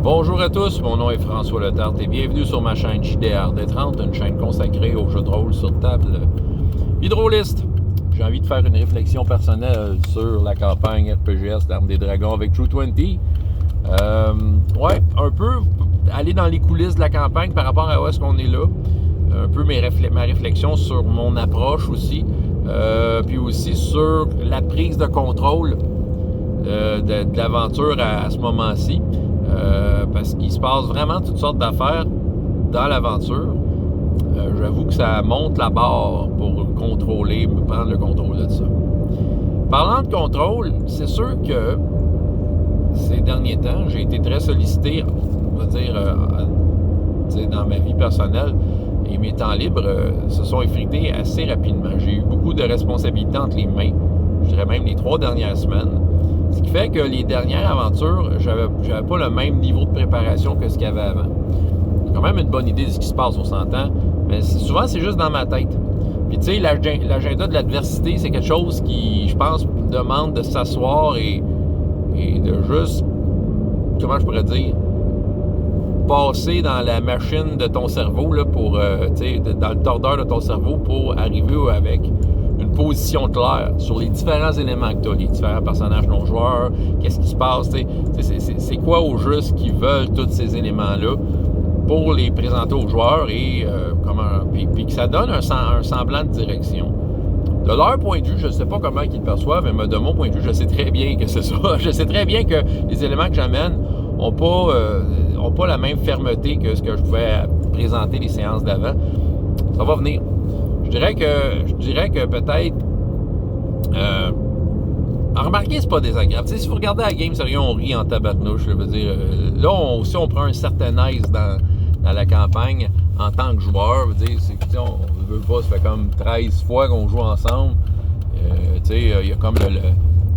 Bonjour à tous, mon nom est François Letarte et bienvenue sur ma chaîne JDR D30, une chaîne consacrée aux jeux de rôle sur table Hydrolist. J'ai envie de faire une réflexion personnelle sur la campagne RPGS d'Armes des Dragons avec True 20. Un peu aller dans les coulisses de la campagne par rapport à où est-ce qu'on est là. Un peu ma réflexion sur mon approche aussi. Puis aussi sur la prise de contrôle de l'aventure à ce moment-ci. Parce qu'il se passe vraiment toutes sortes d'affaires dans l'aventure. J'avoue que ça monte la barre pour prendre le contrôle de ça. Parlant de contrôle, c'est sûr que ces derniers temps, j'ai été très sollicité, on va dire, dans ma vie personnelle, et mes temps libres se sont effrités assez rapidement. J'ai eu beaucoup de responsabilités entre les mains, je dirais même les 3 dernières semaines. Ce qui fait que les dernières aventures, j'avais pas le même niveau de préparation que ce qu'il y avait avant. J'ai quand même une bonne idée de ce qui se passe, on s'entend, mais souvent c'est juste dans ma tête. Puis tu sais, l'agenda de l'adversité, c'est quelque chose qui, je pense, demande de s'asseoir et de juste, comment je pourrais dire, passer dans la machine de ton cerveau, là, pour, dans le tordeur de ton cerveau pour arriver avec une position claire sur les différents éléments que tu as, les différents personnages non-joueurs, qu'est-ce qui se passe, c'est quoi au juste qu'ils veulent tous ces éléments-là pour les présenter aux joueurs et puis que ça donne un semblant de direction. De leur point de vue, je ne sais pas comment ils le perçoivent, mais de mon point de vue, je sais très bien que c'est ça. Je sais très bien que les éléments que j'amène n'ont pas la même fermeté que ce que je pouvais présenter les séances d'avant. Ça va venir. Je dirais que peut-être... remarquez, c'est pas désagréable. T'sais, si vous regardez la game, sérieux, on rit en tabarnouche. Je veux dire, là, on prend un certain aise dans la campagne en tant que joueur. Je veux dire, on ne veut pas, ça fait comme 13 fois qu'on joue ensemble. Il y a comme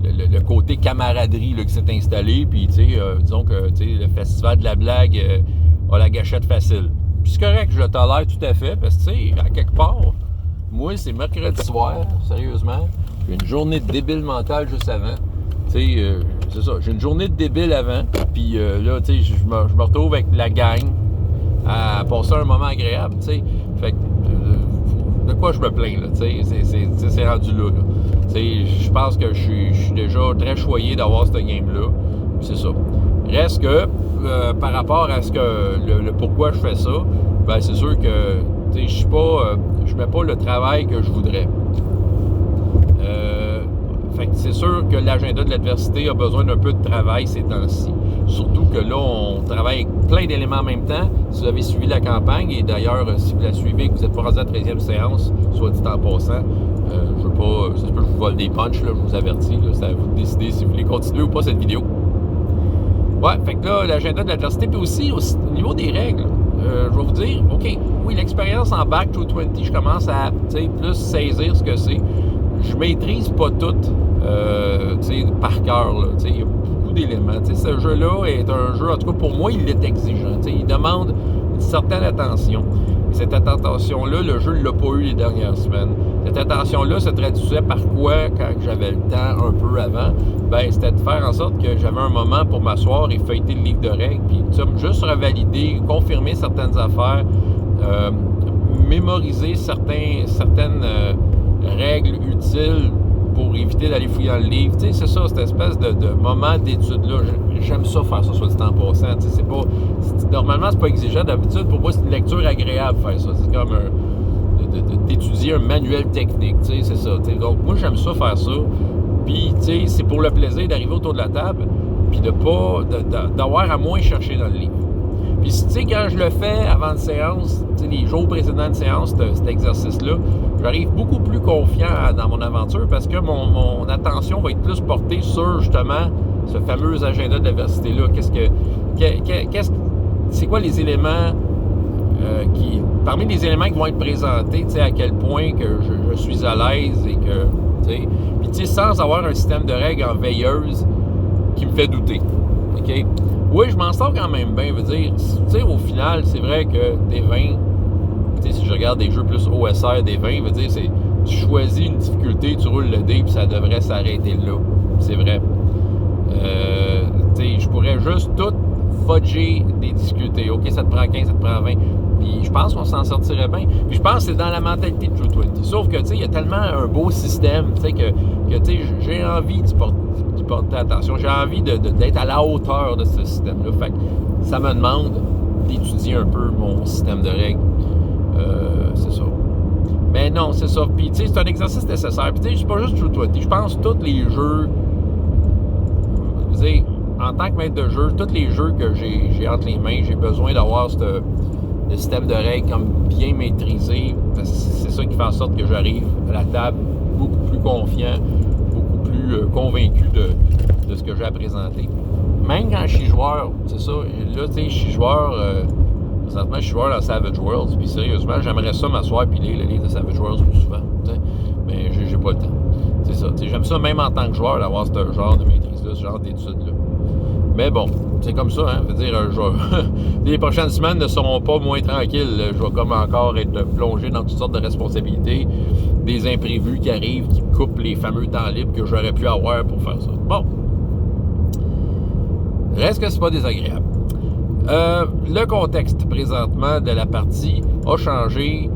le côté camaraderie là, qui s'est installé. Puis, disons que le festival de la blague a la gâchette facile. Puis c'est correct, je le tolère tout à fait, parce que, à quelque part, moi, c'est mercredi soir, sérieusement. J'ai une journée de débile mental juste avant. C'est ça, j'ai une journée de débile avant. Puis là, je me retrouve avec la gang à passer un moment agréable, Fait que, de quoi je me plains, là, c'est rendu là. Je pense que je suis déjà très choyé d'avoir cette game-là. C'est ça. Reste que, par rapport à ce que le pourquoi je fais ça, ben c'est sûr que je mets pas le travail que je voudrais. Fait que c'est sûr que l'agenda de l'adversité a besoin d'un peu de travail ces temps-ci. Surtout que là, on travaille avec plein d'éléments en même temps. Si vous avez suivi la campagne, et d'ailleurs, si vous la suivez et que vous êtes pas rendu à la 13e séance, soit dit en passant, je veux pas, ça se peut que je vous vole des punchs, là, je vous avertis. Là, c'est à vous de décider si vous voulez continuer ou pas cette vidéo. Ouais, fait que là, l'agenda de l'adversité, puis aussi au niveau des règles, je vais vous dire, OK, oui, l'expérience en Back to 20, je commence à plus saisir ce que c'est. Je maîtrise pas tout par cœur. Il y a beaucoup d'éléments. Ce jeu-là est un jeu, en tout cas pour moi, il est exigeant. Il demande une certaine attention. Et cette attention-là, le jeu ne l'a pas eu les dernières semaines. Cette attention-là se traduisait par quoi quand j'avais le temps un peu avant? Ben, c'était de faire en sorte que j'avais un moment pour m'asseoir et feuilleter le livre de règles, puis juste revalider, confirmer certaines affaires, mémoriser certaines règles utiles pour éviter d'aller fouiller dans le livre. C'est ça, cette espèce de moment d'étude-là. J'aime ça faire ça, soit dit en passant. Normalement, c'est pas exigeant. D'habitude, pour moi, c'est une lecture agréable faire ça. C'est comme d'étudier un manuel technique. C'est ça. Donc, moi, j'aime ça faire ça. Puis, c'est pour le plaisir d'arriver autour de la table puis d'avoir à moins chercher dans le livre. Puis, quand je le fais avant une séance, les jours précédents de séance, cet exercice-là, j'arrive beaucoup plus confiant dans mon aventure parce que mon attention va être plus portée sur, justement, ce fameux agenda de l'adversité-là. C'est quoi les éléments parmi les éléments qui vont être présentés, à quel point que je suis à l'aise et que, puis sans avoir un système de règles en veilleuse qui me fait douter, OK? Oui, je m'en sors quand même bien, veut dire, au final, c'est vrai que des 20, si je regarde des jeux plus OSR, des 20, veut dire, tu choisis une difficulté, tu roules le dé, puis ça devrait s'arrêter là. C'est vrai. Je pourrais juste tout fudger des difficultés. OK, ça te prend 15, ça te prend 20. Puis je pense qu'on s'en sortirait bien. Puis je pense que c'est dans la mentalité de True 20. Sauf que, tu sais, il y a tellement un beau système, tu sais, que tu sais, j'ai envie d'y porter attention. J'ai envie d'être à la hauteur de ce système-là. Fait que ça me demande d'étudier un peu mon système de règles. C'est ça. Mais non, c'est ça. Puis, tu sais, c'est un exercice nécessaire. Puis, tu sais, c'est pas juste True 20. Je pense que tous les jeux... Vous savez, en tant que maître de jeu, tous les jeux que j'ai entre les mains, j'ai besoin d'avoir le système de règles comme bien maîtrisé. Parce que c'est ça qui fait en sorte que j'arrive à la table beaucoup plus confiant, beaucoup plus convaincu de ce que j'ai à présenter. Même quand je suis joueur, c'est ça. Là, tu sais, je suis joueur... présentement, je suis joueur dans Savage Worlds. Puis sérieusement, j'aimerais ça m'asseoir et lire le livre de Savage Worlds plus souvent. T'sais. Mais j'ai pas le temps. C'est ça. J'aime ça même en tant que joueur d'avoir ce genre de maîtrise-là, ce genre d'études-là. Mais bon, c'est comme ça, hein. Je veux dire, les prochaines semaines ne seront pas moins tranquilles. Je vais comme encore être plongé dans toutes sortes de responsabilités, des imprévus qui arrivent, qui me coupent les fameux temps libres que j'aurais pu avoir pour faire ça. Bon. Reste que c'est pas désagréable. Le contexte présentement de la partie a changé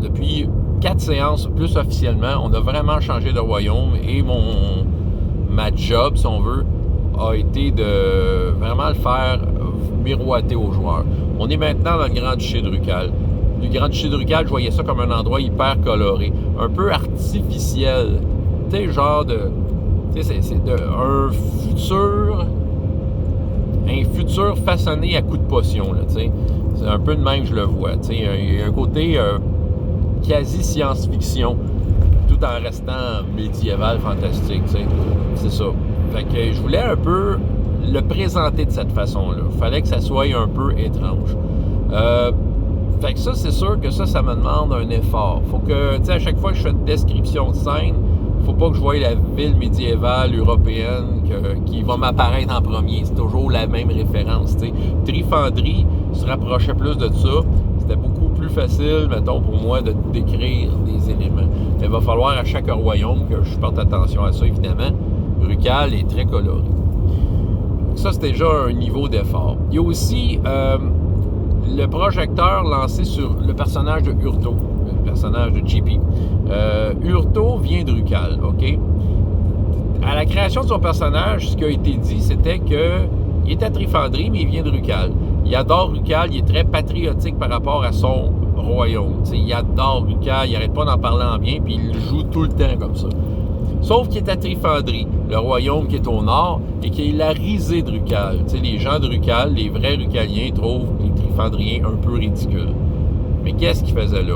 depuis 4 séances, plus officiellement. On a vraiment changé de royaume et ma job, si on veut, a été de vraiment le faire miroiter aux joueurs. On est maintenant dans le Grand-Duché de Rucal. Le Grand-Duché de Rucal, je voyais ça comme un endroit hyper coloré, un peu artificiel. Tu sais, genre de... Tu sais, c'est un futur façonné à coups de potion, là, tu sais. C'est un peu de même que je le vois, tu sais. Il y a un côté quasi science-fiction, tout en restant médiéval, fantastique, tu sais. C'est ça. Fait que je voulais un peu le présenter de cette façon-là. Il fallait que ça soit un peu étrange. Fait que ça, c'est sûr que ça me demande un effort. Faut que, tu sais, à chaque fois que je fais une description de scène, faut pas que je voie la ville médiévale européenne qui va m'apparaître en premier. C'est toujours la même référence, tu sais. Trifandrie se rapprochait plus de ça. C'était beaucoup plus facile, mettons, pour moi, de décrire des éléments. Mais il va falloir à chaque royaume que je porte attention à ça, évidemment. Rucal est très coloré. Ça, c'est déjà un niveau d'effort. Il y a aussi le projecteur lancé sur le personnage de Urto, le personnage de JP. Urto vient de Rucal, OK? À la création de son personnage, ce qui a été dit, c'était qu'il était à Trifandrie, mais il vient de Rucal. Il adore Rucal, il est très patriotique par rapport à son royaume. T'sais, il adore Rucal, il n'arrête pas d'en parler en bien, puis il joue tout le temps comme ça. Sauf qu'il est à Trifandrie, le royaume qui est au nord, et qu'il est la risée de Rucal. T'sais, les gens de Rucal, les vrais Rucaliens, trouvent les Trifandriens un peu ridicules. Mais qu'est-ce qu'il faisait là?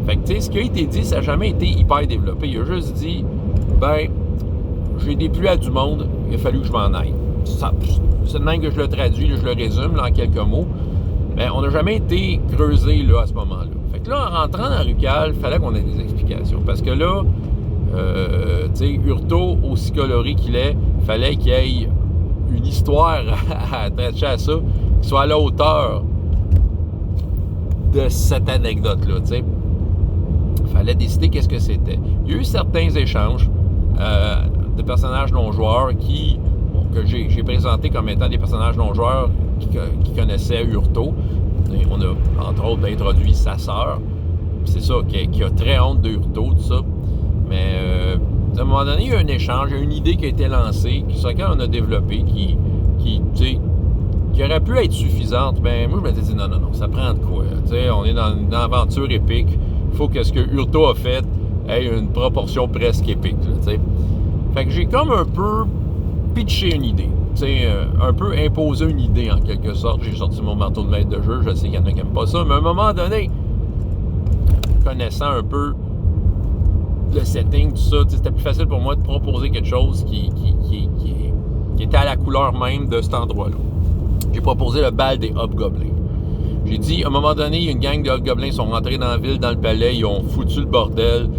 Fait que, tu sais, ce qui a été dit, ça n'a jamais été hyper développé. Il a juste dit, ben, j'ai des pluies à du monde, il a fallu que je m'en aille. C'est de même que je le traduis, là, je le résume là, en quelques mots. Mais on n'a jamais été creusé là, à ce moment-là. Fait que là, en rentrant dans Rucal, il fallait qu'on ait des explications. Parce que là, tu sais, Urto, aussi coloré qu'il est, il fallait qu'il y ait une histoire à attacher à ça, qui soit à la hauteur de cette anecdote-là, tu sais. Il fallait décider qu'est-ce que c'était. Il y a eu certains échanges de personnages non-joueurs que j'ai présentés comme étant des personnages non-joueurs qui connaissaient Urto. Et on a, entre autres, introduit sa sœur. C'est ça, qui a très honte de Urto, tout ça. Mais à un moment donné, il y a eu un échange, il y a une idée qui a été lancée, sur laquelle on a développé, qui aurait pu être suffisante. Mais moi, je m'étais dit, non, ça prend de quoi? T'sais, on est dans une aventure épique. Il faut que ce que Urto a fait ait une proportion presque épique. Là, fait que j'ai comme un peu pitché une idée. Un peu imposé une idée en quelque sorte. J'ai sorti mon marteau de maître de jeu. Je sais qu'il y en a qui n'aiment pas ça. Mais à un moment donné, connaissant un peu le setting, tout ça, c'était plus facile pour moi de proposer quelque chose qui était à la couleur même de cet endroit-là. J'ai proposé le bal des Hobgoblins. J'ai dit, à un moment donné, il y a une gang de Hobgoblins qui sont rentrés dans la ville, dans le palais, ils ont foutu le bordel.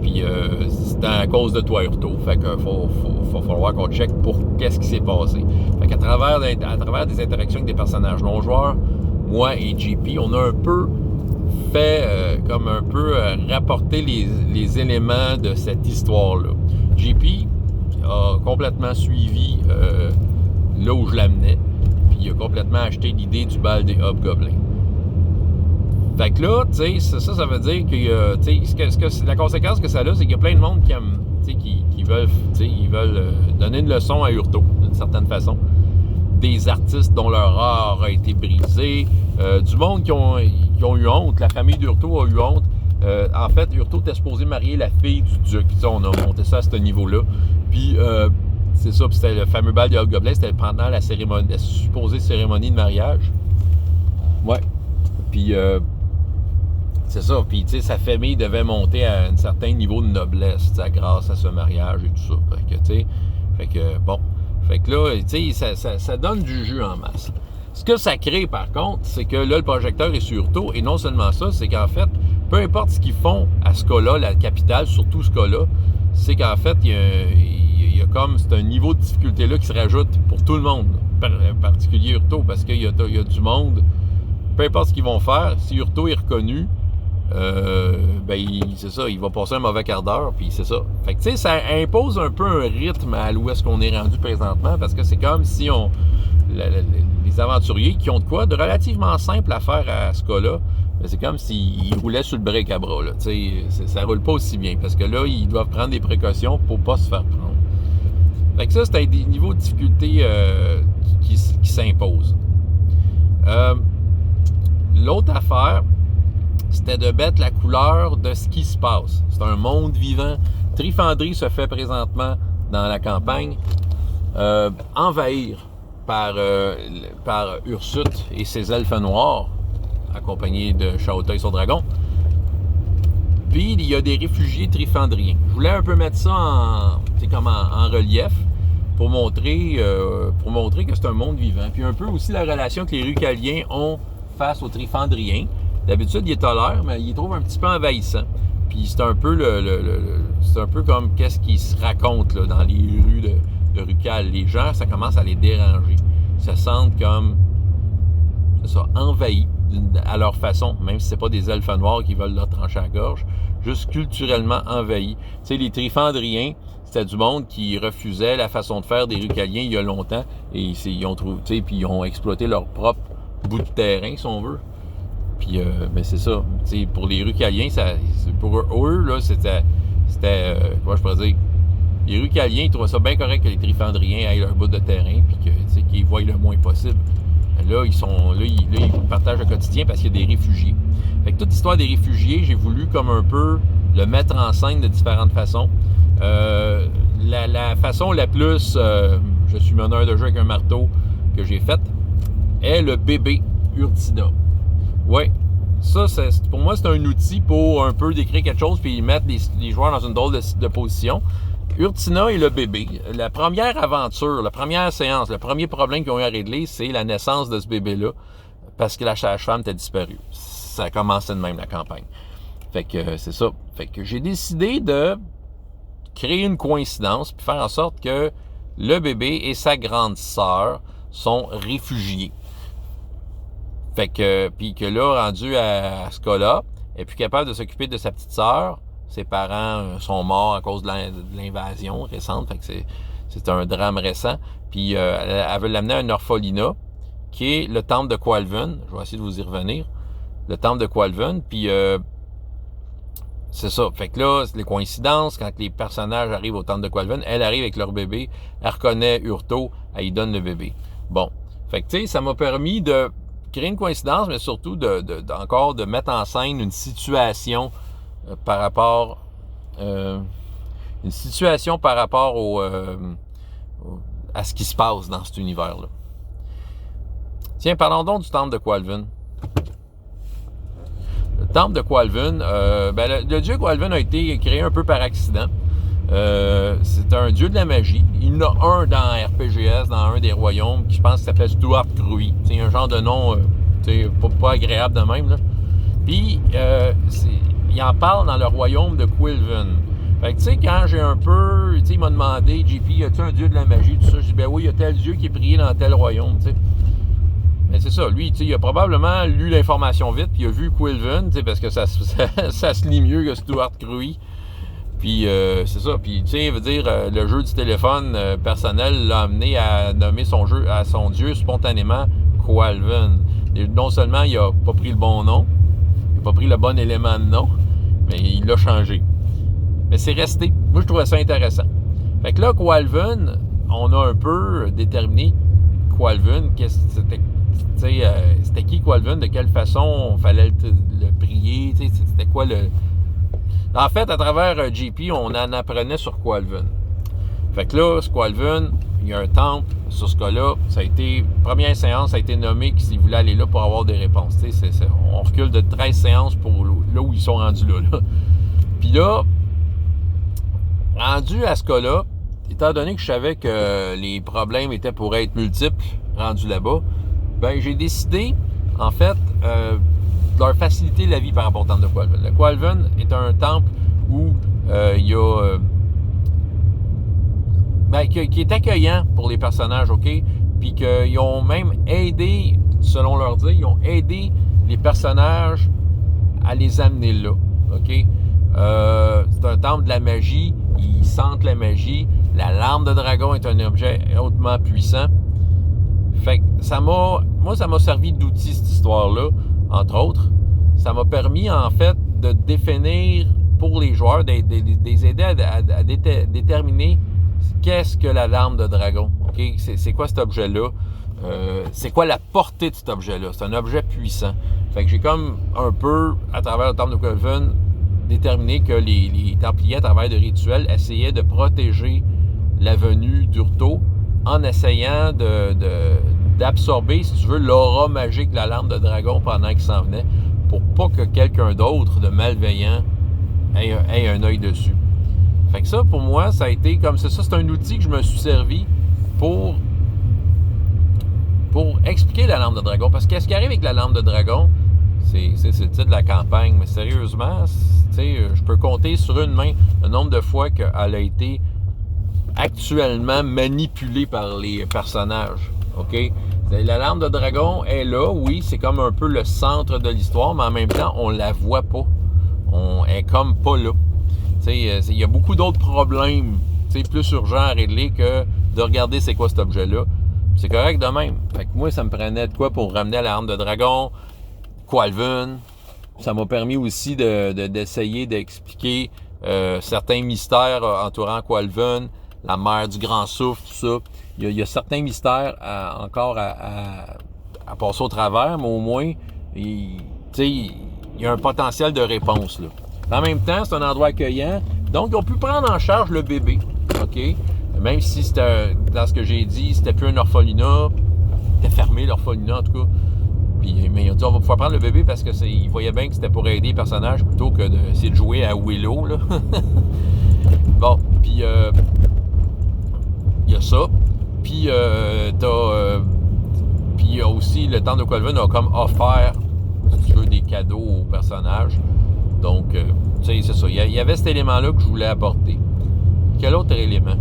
Puis c'était à cause de toi, Urto. Fait qu'il faut falloir qu'on check pour qu'est-ce qui s'est passé. Fait qu'à travers des interactions avec des personnages non-joueurs, moi et JP, on a un peu fait rapporter les éléments de cette histoire-là. JP a complètement suivi là où je l'amenais. il a complètement acheté l'idée du bal des hobgoblins. Fait que là, tu sais, ça veut dire que, tu sais, la conséquence que ça a, c'est qu'il y a plein de monde qui aiment, tu sais, qui veulent, tu sais, ils veulent donner une leçon à Hurto, d'une certaine façon. Des artistes dont leur art a été brisé, du monde qui ont eu honte, la famille d'Hurto a eu honte. En fait, Hurto était supposé marier la fille du duc. Tu sais, on a monté ça à ce niveau-là. Puis, c'est ça, puis c'était le fameux bal des hobgoblins, c'était pendant la supposée cérémonie de mariage. Ouais. Puis, c'est ça. Puis, tu sais, sa famille devait monter à un certain niveau de noblesse, grâce à ce mariage et tout ça. Fait que, bon. Fait que là, tu sais, ça donne du jus en masse. Ce que ça crée, par contre, c'est que là, le projecteur est sur Hurto. Et non seulement ça, c'est qu'en fait, peu importe ce qu'ils font à ce cas-là, la capitale, surtout ce cas-là, c'est qu'en fait, il y a comme, c'est un niveau de difficulté-là qui se rajoute pour tout le monde, en particulier Hurto, parce qu'il y a du monde, peu importe ce qu'ils vont faire, si Hurto est reconnu, c'est ça, il va passer un mauvais quart d'heure, puis c'est ça. Fait que, tu sais, ça impose un peu un rythme à où est-ce qu'on est rendu présentement, parce que c'est comme si les aventuriers qui ont de quoi de relativement simple à faire à ce cas-là, c'est comme s'ils roulaient sur le break à bras, là. Tu sais, ça roule pas aussi bien, parce que là, ils doivent prendre des précautions pour pas se faire prendre. Fait que ça, c'est un des niveaux de difficulté qui s'imposent. L'autre affaire, c'était de mettre la couleur de ce qui se passe. C'est un monde vivant. Trifandrie se fait présentement dans la campagne envahir par Ursute et ses elfes noirs, accompagnés de Chahauteuil-sur-Dragon. Puis, il y a des réfugiés trifandriens. Je voulais un peu mettre ça en relief pour montrer que c'est un monde vivant. Puis un peu aussi la relation que les Rucaliens ont face aux trifandriens. D'habitude, ils les tolèrent, mais ils les trouvent un petit peu envahissants. Puis c'est un peu c'est un peu comme qu'est-ce qui se raconte là, dans les rues de Rucal. Les gens, ça commence à les déranger. Ils se sentent comme, c'est ça, envahis à leur façon, même si c'est pas des elfes noirs qui veulent leur trancher la gorge, juste culturellement envahis. Tu sais, les trifandriens, c'était du monde qui refusait la façon de faire des Rucaliens il y a longtemps, et ils ont trouvé, tu sais, puis ils ont exploité leur propre bout de terrain, si on veut. Puis, c'est ça. T'sais, pour les Rucaliens, pour eux, là, c'était comment je pourrais dire, les Rucaliens, ils trouvaient ça bien correct que les Trifandriens aillent leur bout de terrain, puis qu'ils voient le moins possible. Là, ils partagent le quotidien parce qu'il y a des réfugiés. Fait que toute l'histoire des réfugiés, j'ai voulu comme un peu le mettre en scène de différentes façons. La façon la plus, je suis meneur de jeu avec un marteau, que j'ai faite, est le bébé Urtina. Oui, ça, pour moi, c'est un outil pour un peu décrire quelque chose puis mettre les joueurs dans une drôle de position. Urtina et le bébé. La première aventure, la première séance, le premier problème qu'ils ont eu à régler, c'est la naissance de ce bébé-là parce que la sage-femme était disparue. Ça a commencé de même, la campagne. Fait que c'est ça. Fait que j'ai décidé de créer une coïncidence puis faire en sorte que le bébé et sa grande sœur sont réfugiés. Fait que, puis que là, rendu à ce cas-là, elle est plus capable de s'occuper de sa petite sœur. Ses parents sont morts à cause de l'invasion récente. Fait que c'est un drame récent. Puis elle veut l'amener à un orphelinat, qui est le temple de Qualven. Je vais essayer de vous y revenir. Le temple de Qualven. Puis c'est ça. Fait que là, les coïncidences, quand les personnages arrivent au temple de Qualven, elle arrive avec leur bébé, elle reconnaît Hurto, elle lui donne le bébé. Bon. Fait que tu sais, ça m'a permis de créer une coïncidence, mais surtout encore de mettre en scène une situation par rapport à ce qui se passe dans cet univers-là. Tiens, parlons donc du temple de Qualven. Le temple de Qualven, le dieu Qualven a été créé un peu par accident. C'est un dieu de la magie. Il y en a un dans RPGS, dans un des royaumes, qui je pense qu'il s'appelle Stuart Cruy. C'est un genre de nom pas agréable de même. Là. Puis, il en parle dans le royaume de Quilven. Fait que, tu sais, quand j'ai un peu... Tu sais, il m'a demandé, JP, y a-tu un dieu de la magie, tout ça? Je dis, ben oui, il y a tel dieu qui est prié dans tel royaume, tu sais. Mais c'est ça, lui, tu sais, il a probablement lu l'information vite, puis il a vu Quilven, tu sais, parce que ça se lit mieux que Stuart Cruy. Puis c'est ça. Puis tu sais, veut dire, le jeu du téléphone personnel l'a amené à nommer son jeu à son dieu spontanément Qualven. Et non seulement il a pas pris le bon nom, il n'a pas pris le bon élément de nom, mais il l'a changé. Mais c'est resté. Moi, je trouvais ça intéressant. Fait que là, Qualven, on a un peu déterminé Qualven, c'était qui Qualven, de quelle façon il fallait le prier, c'était quoi le... En fait, à travers JP, on en apprenait sur Qualven. Fait que là, ce Qualven, il y a un temple sur ce cas-là. Ça a été, première séance, ça a été nommé qu'il voulait aller là pour avoir des réponses. On recule de 13 séances pour là où ils sont rendus là. Puis là, rendu à ce cas-là, étant donné que je savais que les problèmes étaient pour être multiples, rendus là-bas, ben j'ai décidé, en fait, de leur faciliter la vie par rapport au temple de Qualven. Le Qualven est un temple où il y a... qui est accueillant pour les personnages, OK? Puis qu'ils ont même aidé, selon leur dire, ils ont aidé les personnages à les amener là, OK? C'est un temple de la magie, ils sentent la magie, la larme de dragon est un objet hautement puissant. Fait que ça m'a servi d'outil, cette histoire-là, entre autres. Ça m'a permis, en fait, de définir pour les joueurs, de les aider à déterminer qu'est-ce que la larme de dragon. Okay? C'est quoi cet objet-là? C'est quoi la portée de cet objet-là? C'est un objet puissant. Fait que j'ai comme un peu, à travers le temple de Qualven, déterminé que les Templiers, à travers des rituels, essayaient de protéger la venue d'Urto en essayant d'absorber, si tu veux, l'aura magique de la larme de dragon pendant qu'il s'en venait, pour pas que quelqu'un d'autre de malveillant ait un œil dessus. Fait que ça, pour moi, ça a été comme ça. C'est un outil que je me suis servi pour expliquer la larme de dragon. Parce que ce qui arrive avec la larme de dragon, c'est le titre de la campagne. Mais sérieusement, je peux compter sur une main le nombre de fois qu'elle a été actuellement manipulée par les personnages. OK? La larme de dragon est là, oui, c'est comme un peu le centre de l'histoire, mais en même temps, on la voit pas. Elle est comme pas là. Il y a beaucoup d'autres problèmes plus urgents à régler que de regarder c'est quoi cet objet-là. C'est correct de même. Fait que moi, ça me prenait de quoi pour ramener à la larme de dragon, Qualven. Ça m'a permis aussi d'essayer d'expliquer certains mystères entourant Qualven, la mer du grand souffle, tout ça. Il y a certains mystères encore à passer au travers, mais au moins, il y a un potentiel de réponse, là. En même temps, c'est un endroit accueillant. Donc, ils ont pu prendre en charge le bébé. OK? Même si c'était, dans ce que j'ai dit, c'était plus un orphelinat. C'était fermé, l'orphelinat, en tout cas. Puis, mais ils ont dit, on va pouvoir prendre le bébé parce que ils voyaient bien que c'était pour aider les personnages plutôt que d'essayer de jouer à Willow, là. Bon, puis, il y a ça. Puis, puis, il y a aussi, le temple de Qualven a comme offert, si tu veux, des cadeaux aux personnages. Donc, c'est ça. Il y avait cet élément-là que je voulais apporter. Quel autre élément?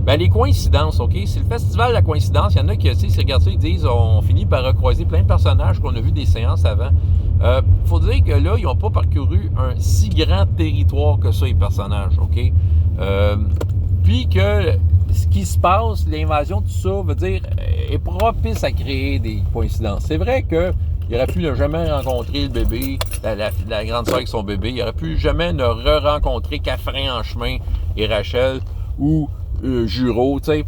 Ben, les coïncidences, OK? C'est le festival de la coïncidence. Il y en a qui, tu sais, regardent ça, ils disent, on finit par recroiser plein de personnages qu'on a vu des séances avant. Faut dire que là, ils n'ont pas parcouru un si grand territoire que ça, les personnages, OK? Puis que ce qui se passe, l'invasion, tout ça, veut dire, est propice à créer des coïncidences. C'est vrai que il aurait pu ne jamais rencontrer le bébé, la grande sœur avec son bébé. Il aurait pu jamais ne re-rencontrer Catherine en chemin et Rachel ou Juro, tu sais.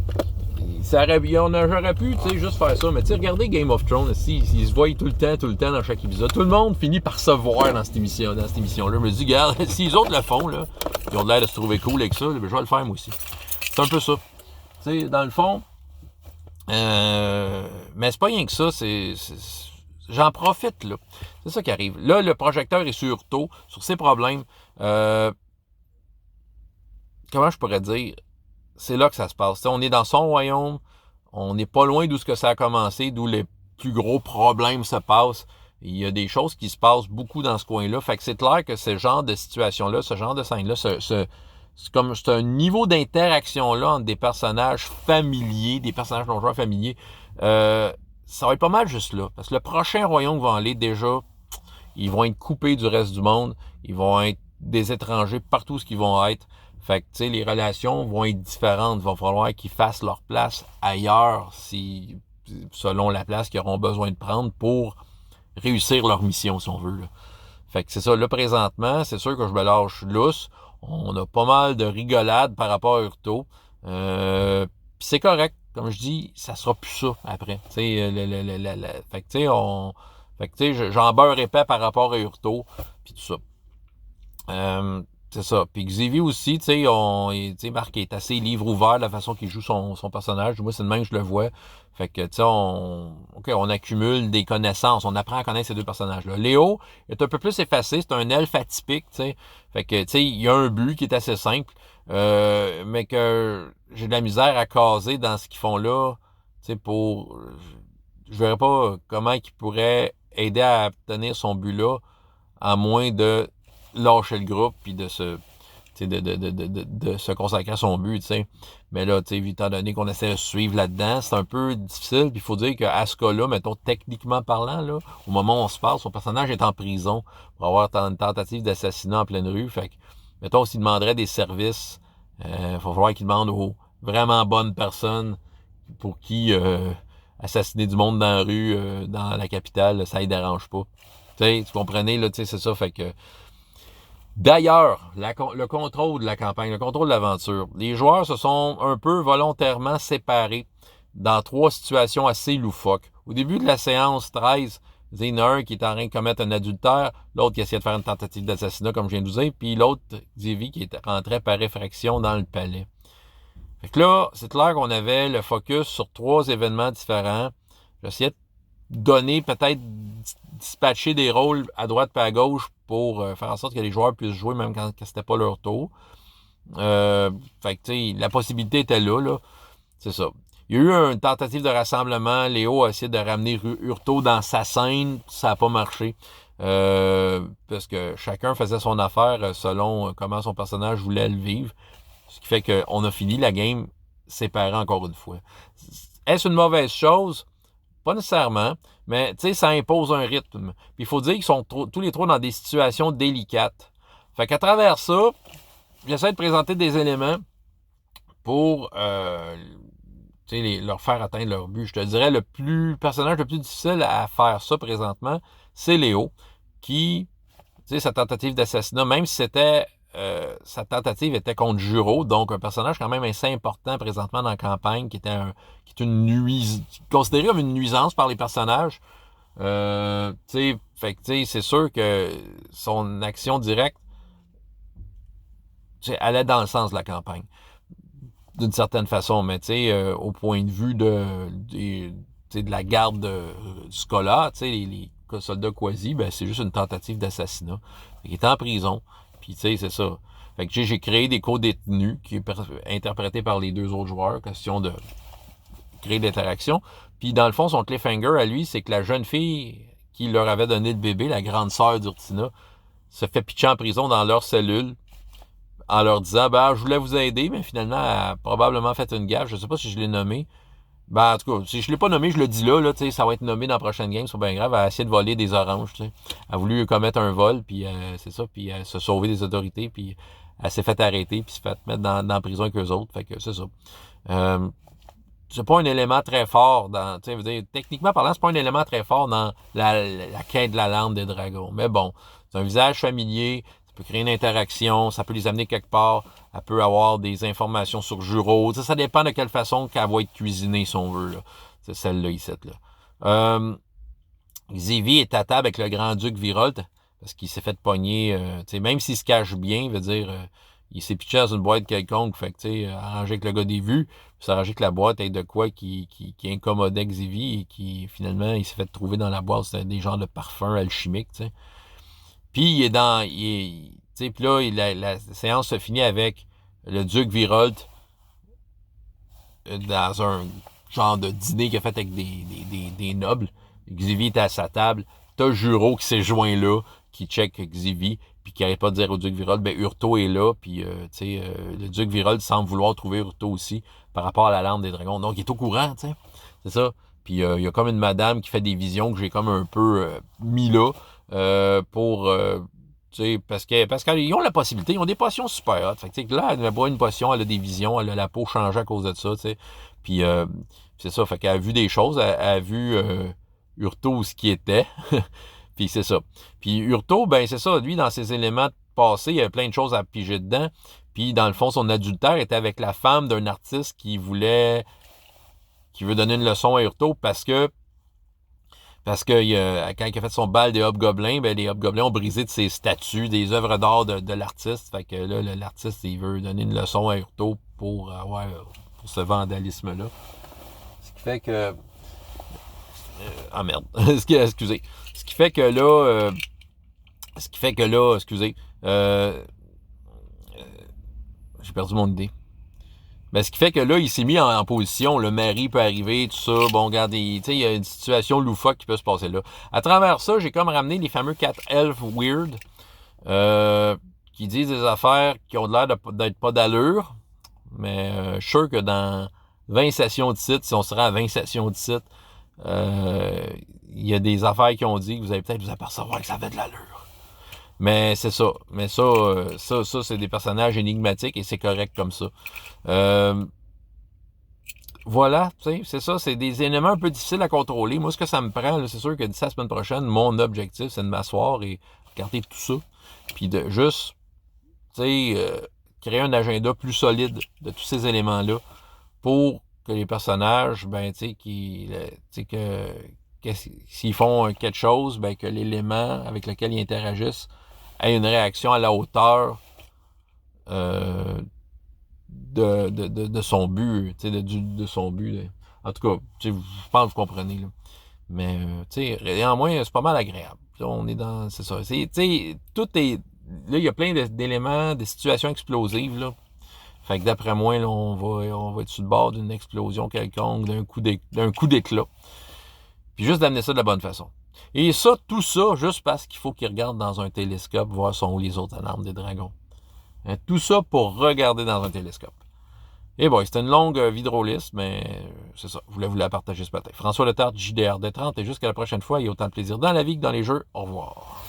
J'aurais pu, tu sais, juste faire ça. Mais tu sais, regardez Game of Thrones, ils se voient tout le temps dans chaque épisode. Tout le monde finit par se voir dans cette émission-là. Je me dis, regarde, si les autres le font, là, ils ont l'air de se trouver cool avec ça, je vais le faire moi aussi. C'est un peu ça. Tu sais, dans le fond, mais c'est pas rien que ça, j'en profite, là. C'est ça qui arrive. Là, le projecteur est sur Urto, sur ses problèmes. Comment je pourrais dire? C'est là que ça se passe. T'sais, on est dans son royaume. On n'est pas loin d'où ce que ça a commencé, d'où les plus gros problèmes se passent. Il y a des choses qui se passent beaucoup dans ce coin-là. Fait que c'est clair que ce genre de situation-là, ce genre de scène-là, c'est un niveau d'interaction-là entre des personnages familiers, des personnages non-joueurs familiers. Ça va être pas mal juste là. Parce que le prochain royaume va aller déjà, ils vont être coupés du reste du monde. Ils vont être des étrangers partout où ils vont être. Fait que, tu sais, les relations vont être différentes. Il va falloir qu'ils fassent leur place ailleurs, selon la place qu'ils auront besoin de prendre pour réussir leur mission, si on veut, là. Fait que c'est ça. Là, présentement, c'est sûr que je me lâche lousse. On a pas mal de rigolades par rapport à Hurto. Puis c'est correct. Comme je dis, ça sera plus ça après. Tu sais, fait que, tu sais, fait que, tu sais, j'en beurre épais par rapport à Hurto, puis tout ça. C'est ça. Puis Xavier aussi, tu sais, Marc est assez livre ouvert de la façon qu'il joue son personnage. Moi, c'est de même que je le vois. Fait que, tu sais, on accumule des connaissances. On apprend à connaître ces deux personnages-là. Léo est un peu plus effacé. C'est un elfe atypique, tu sais. Fait que, tu sais, il y a un but qui est assez simple, mais que j'ai de la misère à caser dans ce qu'ils font là, tu sais, je verrais pas comment ils pourraient aider à obtenir son but-là, à moins de lâcher le groupe puis de se consacrer à son but, tu sais. Mais là, tu sais, étant donné qu'on essaie de suivre là-dedans, c'est un peu difficile. Puis il faut dire qu'à ce cas-là, mettons, techniquement parlant, là, au moment où on se parle, son personnage est en prison pour avoir une tentative d'assassinat en pleine rue. Fait que, mettons, s'il demanderait des services, il va falloir qu'il demande aux vraiment bonnes personnes pour qui assassiner du monde dans la rue, dans la capitale, ça ne dérange pas. Tu sais, tu comprenez, là, tu sais, c'est ça. Fait que d'ailleurs, le contrôle de la campagne, le contrôle de l'aventure, les joueurs se sont un peu volontairement séparés dans 3 situations assez loufoques. Au début de la séance 13, il y en a un qui est en train de commettre un adultère, l'autre qui essayait de faire une tentative d'assassinat, comme je viens de vous dire, puis l'autre, Xavier, qui est rentré par effraction dans le palais. Fait que là, c'est clair qu'on avait le focus sur 3 événements différents. J'essayais de donner, peut-être dispatcher des rôles à droite et à gauche pour faire en sorte que les joueurs puissent jouer même quand c'était pas leur tour. Fait que, tu sais, la possibilité était là. C'est ça. Il y a eu une tentative de rassemblement. Léo a essayé de ramener Hurto dans sa scène. Ça n'a pas marché. Parce que chacun faisait son affaire selon comment son personnage voulait le vivre. Ce qui fait qu'on a fini la game séparée encore une fois. Est-ce une mauvaise chose? Pas nécessairement, mais tu sais, ça impose un rythme. Puis il faut dire qu'ils sont tous les 3 dans des situations délicates. Fait qu'à travers ça, j'essaie de présenter des éléments pour leur faire atteindre leur but. Je te dirais, le personnage le plus difficile à faire ça présentement, c'est Léo, qui, tu sais, sa tentative d'assassinat, même si sa tentative était contre Juro, donc un personnage quand même assez important présentement dans la campagne, qui est considéré comme une nuisance par les personnages. Fait que, c'est sûr que son action directe, allait dans le sens de la campagne, d'une certaine façon, mais au point de vue de la garde du Scola, les soldats quasi, ben, c'est juste une tentative d'assassinat. Il est en prison, puis c'est ça. Fait que j'ai créé des co-détenus qui est interprété par les 2 autres joueurs, question de créer de l'interaction. Puis dans le fond, son cliffhanger à lui, c'est que la jeune fille qui leur avait donné le bébé, la grande sœur d'Urtina, se fait pitcher en prison dans leur cellule en leur disant, je voulais vous aider, mais finalement, elle a probablement fait une gaffe. Je sais pas si je l'ai nommé. En tout cas, si je l'ai pas nommé, je le dis là, ça va être nommé dans la prochaine game, c'est pas bien grave. Elle a essayé de voler des oranges, Elle a voulu commettre un vol, puis c'est ça, puis elle se sauver des autorités, puis elle s'est fait arrêter, puis s'est fait mettre dans la prison avec eux autres. Fait que c'est ça. C'est pas un élément très fort dans, techniquement parlant, c'est pas un élément très fort dans la quête de la lampe des dragons. Mais bon, c'est un visage familier, ça peut créer une interaction, ça peut les amener quelque part, elle peut avoir des informations sur Juro. Ça dépend de quelle façon qu'elle va être cuisinée, si on veut, là. C'est celle-là, ici, là. Xavier est à table avec le grand-duc Virolt, parce qu'il s'est fait pogner, même s'il se cache bien, veut dire, il s'est pitché dans une boîte quelconque, fait que, arrangé avec le gars des vues, puis s'arranger que la boîte ait de quoi qui incommodait Xavier, et qui, finalement, il s'est fait trouver dans la boîte, c'était des genres de parfums alchimiques, Puis puis là, la séance se finit avec le duc Virolt dans un genre de dîner qu'il a fait avec des nobles. Xavier était à sa table. T'as Juro qui s'est joint là, qui check Xavier, puis qui arrête pas de dire au duc Virolt, Hurto est là, puis le duc Virolt semble vouloir trouver Hurto aussi par rapport à la lampe des dragons. Donc, il est au courant, c'est ça. Puis il y a comme une madame qui fait des visions que j'ai comme un peu mis là pour Parce qu'ils ont la possibilité, ils ont des potions super hot. Fait que, là, elle boit une potion, elle a des visions, elle a la peau changée à cause de ça, t'sais. Puis c'est ça, fait qu'elle a vu des choses, elle a vu Urto ce qui était. Puis c'est ça. Puis Urto, ben c'est ça, lui, dans ses éléments passés, il y avait plein de choses à piger dedans. Puis dans le fond, son adultère était avec la femme d'un artiste qui veut donner une leçon à Urto parce que quand il a fait son bal des Hobgoblins, ben les Hobgoblins ont brisé de ses statues, des œuvres d'art de l'artiste. Fait que là, l'artiste, il veut donner une leçon à Urto pour ce vandalisme-là. Ce qui fait que... ah merde, excusez. Ce qui fait que là, excusez, j'ai perdu mon idée. Ben, ce qui fait que là, il s'est mis en position, le mari peut arriver, tout ça, bon, regardez, il y a une situation loufoque qui peut se passer là. À travers ça, j'ai comme ramené les fameux 4 elfes weird, qui disent des affaires qui ont l'air d'être pas d'allure, mais je suis sûr que dans 20 sessions de site, si on se rend à 20 sessions de site, il y a des affaires qui ont dit que vous allez peut-être vous apercevoir que ça avait de l'allure. Mais c'est ça. Mais ça, c'est des personnages énigmatiques et c'est correct comme ça. Voilà, tu sais, c'est ça, c'est des éléments un peu difficiles à contrôler. Moi, ce que ça me prend, là, c'est sûr que d'ici la semaine prochaine, mon objectif, c'est de m'asseoir et regarder tout ça. Puis de juste, tu sais, créer un agenda plus solide de tous ces éléments-là pour que les personnages, ben, tu sais, que s'ils font quelque chose, ben, que l'élément avec lequel ils interagissent ait une réaction à la hauteur de son but, tu sais, de son but. En tout cas, je pense que vous comprenez, là. Mais, tu sais, néanmoins, c'est pas mal agréable. On est dans, c'est ça. Tu sais, tout est, là, il y a plein d'éléments, de situations explosives, là. Fait que d'après moi, là, on va être sur le bord d'une explosion quelconque, d'un coup d'éclat. Puis juste d'amener ça de la bonne façon. Et ça, tout ça, juste parce qu'il faut qu'il regarde dans un télescope, voir sont où les autres alarmes des dragons. Hein, tout ça pour regarder dans un télescope. Et bon, c'était une longue vidéoliste, mais c'est ça. Je voulais vous la partager ce matin. François Letarte, JDR D30, et jusqu'à la prochaine fois, il y a autant de plaisir dans la vie que dans les jeux. Au revoir.